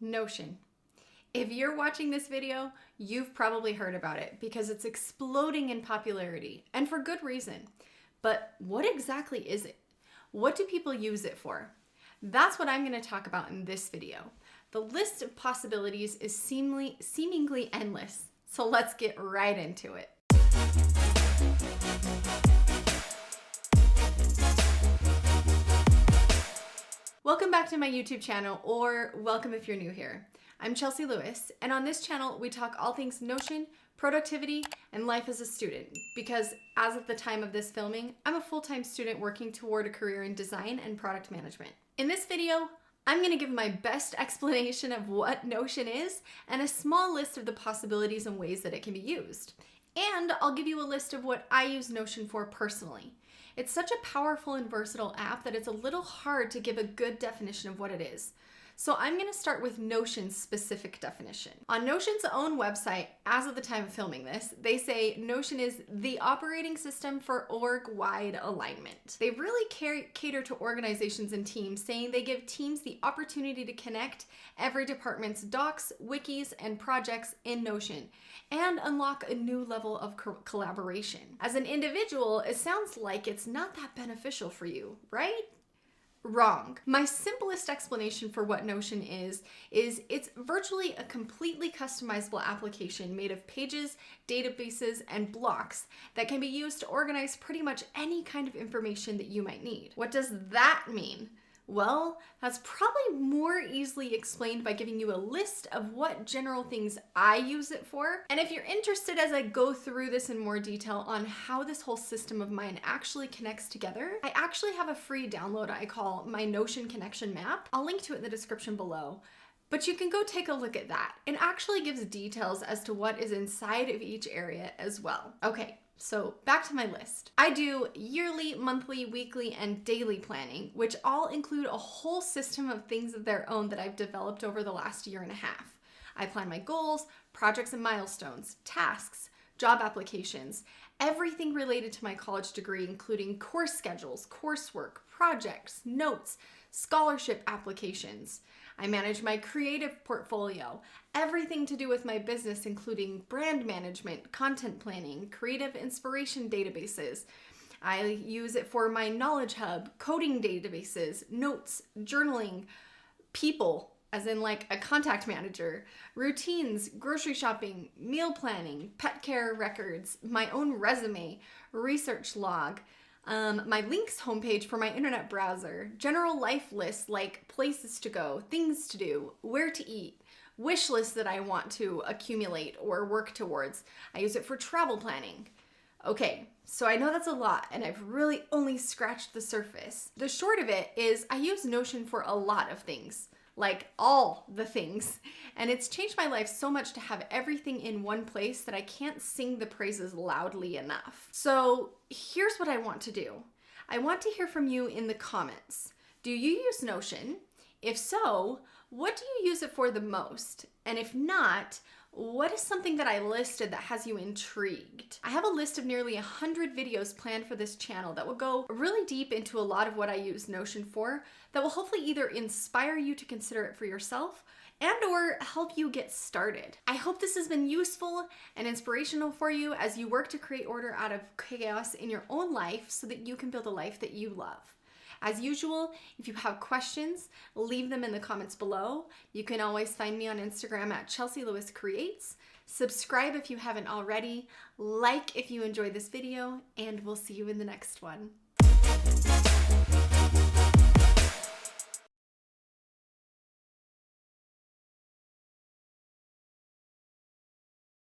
Notion. If you're watching this video, you've probably heard about it because it's exploding in popularity, and for good reason. But what exactly is it? What do people use it for? That's what I'm going to talk about in this video. The list of possibilities is seemingly endless, so let's get right into it. Welcome back to my YouTube channel, or welcome if you're new here. I'm Chelsea Lewis, and on this channel we talk all things Notion, productivity, and life as a student, because as of the time of this filming, I'm a full-time student working toward a career in design and product management. In this video, I'm going to give my best explanation of what Notion is and a small list of the possibilities and ways that it can be used. And I'll give you a list of what I use Notion for personally. It's such a powerful and versatile app that it's a little hard to give a good definition of what it is. So I'm going to start with Notion's specific definition. On Notion's own website, as of the time of filming this, they say Notion is the operating system for org-wide alignment. They really cater to organizations and teams, saying they give teams the opportunity to connect every department's docs, wikis, and projects in Notion and unlock a new level of collaboration. As an individual, it sounds like it's not that beneficial for you, right? Wrong. My simplest explanation for what Notion is it's virtually a completely customizable application made of pages, databases, and blocks that can be used to organize pretty much any kind of information that you might need. What does that mean? Well, that's probably more easily explained by giving you a list of what general things I use it for. And if you're interested as I go through this in more detail on how this whole system of mine actually connects together, I actually have a free download I call my Notion Connection Map. I'll link to it in the description below. But you can go take a look at that. It actually gives details as to what is inside of each area as well. Okay. So back to my list. I do yearly, monthly, weekly, and daily planning, which all include a whole system of things of their own that I've developed over the last year and a half. I plan my goals, projects and milestones, tasks, job applications, everything related to my college degree, including course schedules, coursework, projects, notes, scholarship applications. I manage my creative portfolio, everything to do with my business, including brand management, content planning, creative inspiration databases. I use it for my knowledge hub, coding databases, notes, journaling, people, as in like a contact manager, routines, grocery shopping, meal planning, pet care records, my own resume, research log, my links homepage for my internet browser, general life lists like places to go, things to do, where to eat, wish lists that I want to accumulate or work towards. I use it for travel planning. Okay, so I know that's a lot and I've really only scratched the surface. The short of it is I use Notion for a lot of things. Like all the things. And it's changed my life so much to have everything in one place that I can't sing the praises loudly enough. So here's what I want to do. I want to hear from you in the comments. Do you use Notion? If so, what do you use it for the most? And if not, what is something that I listed that has you intrigued? I have a list of nearly 100 videos planned for this channel that will go really deep into a lot of what I use Notion for, that will hopefully either inspire you to consider it for yourself and or help you get started. I hope this has been useful and inspirational for you as you work to create order out of chaos in your own life so that you can build a life that you love. As usual, if you have questions, leave them in the comments below. You can always find me on Instagram at Chelsea Lewis Creates. Subscribe if you haven't already, like if you enjoyed this video, and we'll see you in the next one.